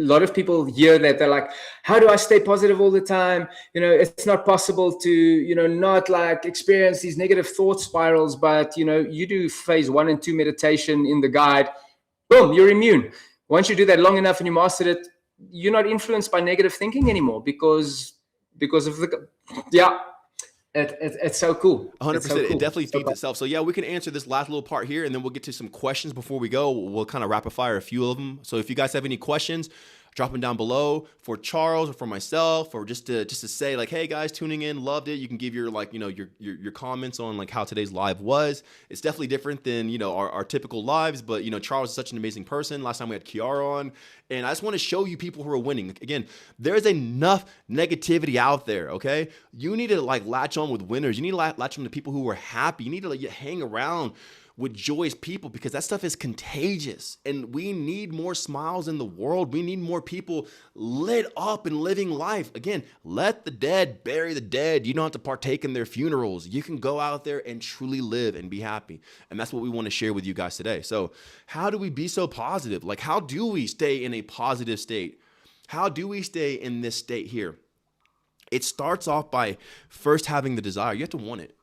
a lot of people hear that, they're like, how do I stay positive all the time? It's not possible to, not like experience these negative thought spirals. But, you do phase 1 and 2 meditation in the guide, boom, you're immune. Once you do that long enough and you mastered it, you're not influenced by negative thinking anymore because of the, yeah. It's so cool. 100%. So cool. It definitely feeds itself. So yeah, we can answer this last little part here, and then we'll get to some questions before we go. We'll kind of rapid fire a few of them. So if you guys have any questions, drop them down below for Charles or for myself, or just to say like, hey guys, tuning in, loved it. You can give your your comments on like how today's live was. It's definitely different than our typical lives, but Charles is such an amazing person. Last time we had Kiara on, and I just want to show you people who are winning. Again, there's enough negativity out there. Okay, you need to like latch on with winners. You need to latch on to people who are happy. You need to hang around with joyous people, because that stuff is contagious, and we need more smiles in the world. We need more people lit up and living life. Again, let the dead bury the dead. You don't have to partake in their funerals. You can go out there and truly live and be happy. And that's what we want to share with you guys today. So how do we be so positive? Like, how do we stay in a positive state? How do we stay in this state here? It starts off by first having the desire. You have to want it.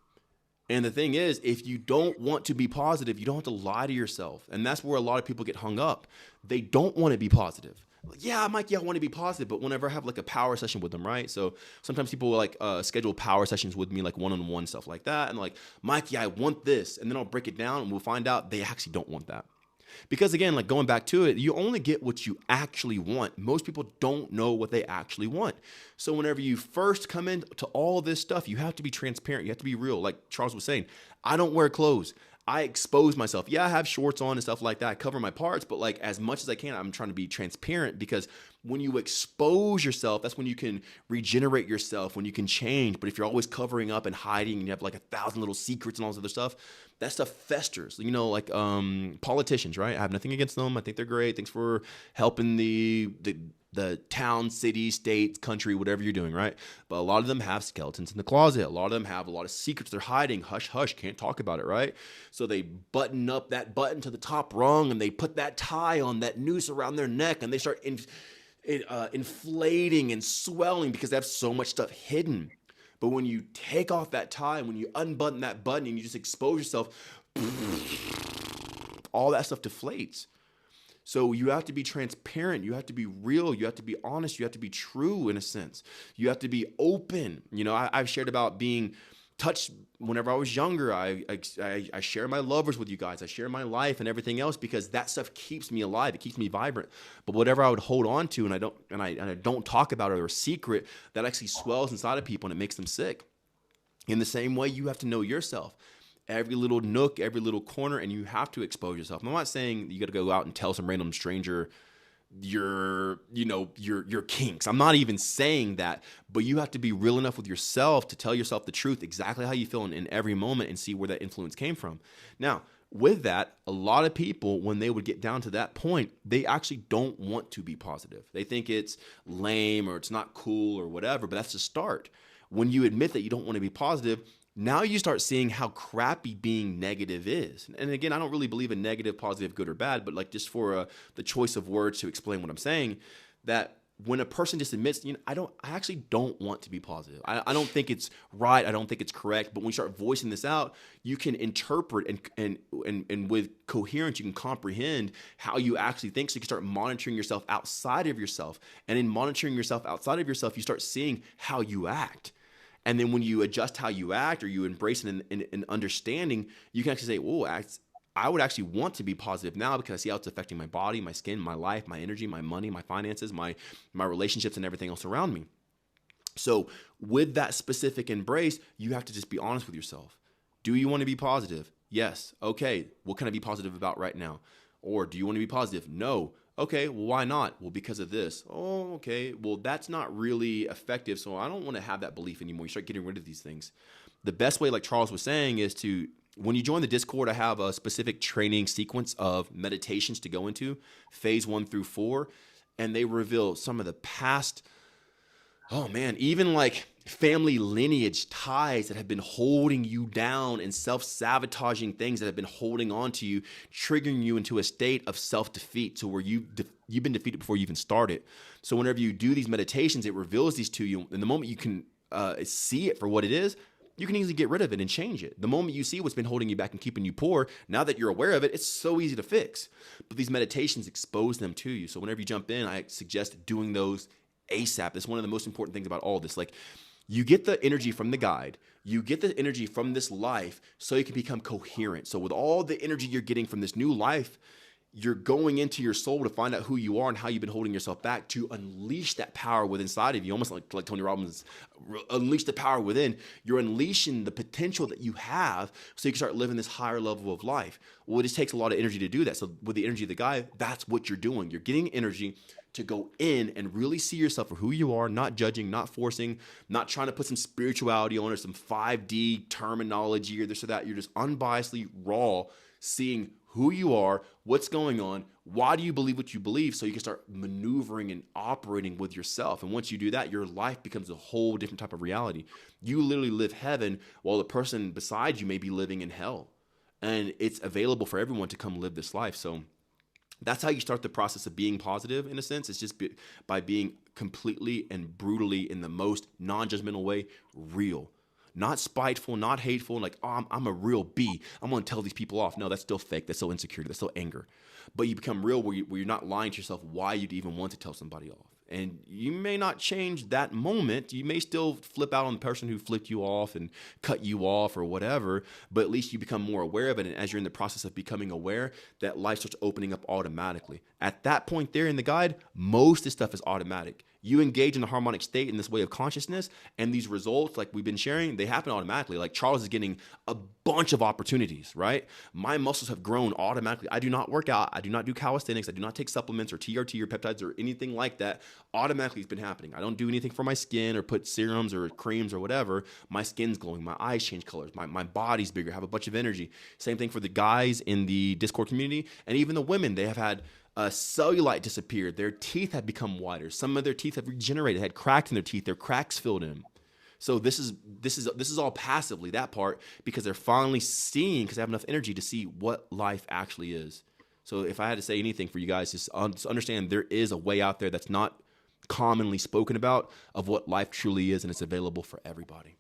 And the thing is, if you don't want to be positive, you don't have to lie to yourself. And that's where a lot of people get hung up. They don't want to be positive. Yeah, Mikey, I want to be positive, but whenever I have like a power session with them, right? So sometimes people will like schedule power sessions with me, like one-on-one stuff like that. And like, Mikey, I want this. And then I'll break it down and we'll find out they actually don't want that. Because again, like going back to it, you only get what you actually want. Most people don't know what they actually want. So whenever you first come into all this stuff, you have to be transparent. You have to be real. Like Charles was saying, I don't wear clothes. I expose myself. Yeah, I have shorts on and stuff like that. I cover my parts, but like as much as I can, I'm trying to be transparent, because when you expose yourself, that's when you can regenerate yourself, when you can change. But if you're always covering up and hiding and you have like 1,000 little secrets and all this other stuff, that stuff festers. Like politicians, right? I have nothing against them. I think they're great. Thanks for helping the town, city, state, country, whatever you're doing, right? But a lot of them have skeletons in the closet. A lot of them have a lot of secrets they're hiding. Hush, hush, can't talk about it, right? So they button up that button to the top rung, and they put that tie on, that noose around their neck, and they start inflating and swelling because they have so much stuff hidden. But when you take off that tie, when you unbutton that button and you just expose yourself, all that stuff deflates. So you have to be transparent. You have to be real. You have to be honest. You have to be true in a sense. You have to be open. I've shared about being touched whenever I was younger. I share my lovers with you guys. I share my life and everything else, because that stuff keeps me alive. It keeps me vibrant. But whatever I would hold on to and I don't talk about it, or a secret, that actually swells inside of people and it makes them sick. In the same way, you have to know yourself. Every little nook, every little corner, and you have to expose yourself. I'm not saying you got to go out and tell some random stranger your kinks. I'm not even saying that, but you have to be real enough with yourself to tell yourself the truth, exactly how you feel in every moment, and see where that influence came from. Now, with that, a lot of people, when they would get down to that point, they actually don't want to be positive. They think it's lame or it's not cool or whatever, but that's the start. When you admit that you don't want to be positive, now you start seeing how crappy being negative is. And again, I don't really believe in negative, positive, good or bad, but like just for the choice of words to explain what I'm saying, that when a person just admits, I actually don't want to be positive. I don't think it's right. I don't think it's correct. But when you start voicing this out, you can interpret and with coherence, you can comprehend how you actually think. So you can start monitoring yourself outside of yourself. And in monitoring yourself outside of yourself, you start seeing how you act. And then when you adjust how you act, or you embrace an understanding, you can actually say, "Oh, I would actually want to be positive now, because I see how it's affecting my body, my skin, my life, my energy, my money, my finances, my relationships, and everything else around me." So with that specific embrace, you have to just be honest with yourself. Do you want to be positive? Yes. Okay. What can I be positive about right now? Or do you want to be positive? No. Okay, well, why not? Well, because of this. Oh, okay. Well, that's not really effective, so I don't want to have that belief anymore. You start getting rid of these things. The best way, like Charles was saying, is when you join the Discord, I have a specific training sequence of meditations to go into, phase 1 through 4, and they reveal some of the past, even like family lineage ties that have been holding you down, and self-sabotaging things that have been holding on to you, triggering you into a state of self-defeat to where you've been defeated before you even started. So whenever you do these meditations, it reveals these to you. And the moment you can see it for what it is, you can easily get rid of it and change it. The moment you see what's been holding you back and keeping you poor, now that you're aware of it, it's so easy to fix. But these meditations expose them to you. So whenever you jump in, I suggest doing those ASAP. That's one of the most important things about all this. Like, you get the energy from the guide, you get the energy from this life so you can become coherent. So with all the energy you're getting from this new life, you're going into your soul to find out who you are and how you've been holding yourself back, to unleash that power within inside of you, almost like Tony Robbins, unleash the power within. You're unleashing the potential that you have so you can start living this higher level of life. Well, it just takes a lot of energy to do that. So with the energy of the guide, that's what you're doing. You're getting energy to go in and really see yourself for who you are, not judging, not forcing, not trying to put some spirituality on or some 5D terminology or this or that. You're just unbiasedly raw, seeing who you are, what's going on, why do you believe what you believe, so you can start maneuvering and operating with yourself. And once you do that, your life becomes a whole different type of reality. You literally live heaven while the person beside you may be living in hell. And it's available for everyone to come live this life. So that's how you start the process of being positive, in a sense. It's just by being completely and brutally, in the most non-judgmental way, real. Not spiteful, not hateful, like, oh, I'm a real B, I'm going to tell these people off. No, that's still fake. That's still insecurity. That's still anger. But you become real where you're not lying to yourself why you'd even want to tell somebody off. And you may not change that moment. You may still flip out on the person who flipped you off and cut you off or whatever, but at least you become more aware of it. And as you're in the process of becoming aware, that life starts opening up automatically. At that point there in the guide, most of this stuff is automatic. You engage in the harmonic state in this way of consciousness, and these results, like we've been sharing, they happen automatically. Like Charles is getting a bunch of opportunities, right? My muscles have grown automatically. I do not work out. I do not do calisthenics. I do not take supplements or TRT or peptides or anything like that. Automatically, it's been happening. I don't do anything for my skin or put serums or creams or whatever. My skin's glowing. My eyes change colors. My body's bigger. I have a bunch of energy. Same thing for the guys in the Discord community, and even the women. They have had cellulite disappeared. Their teeth have become whiter. Some of their teeth have regenerated, had cracks in their teeth. Their cracks filled in. So this is all passively, that part, because they're finally seeing, because they have enough energy to see what life actually is. So if I had to say anything for you guys, just understand there is a way out there that's not commonly spoken about of what life truly is, and it's available for everybody.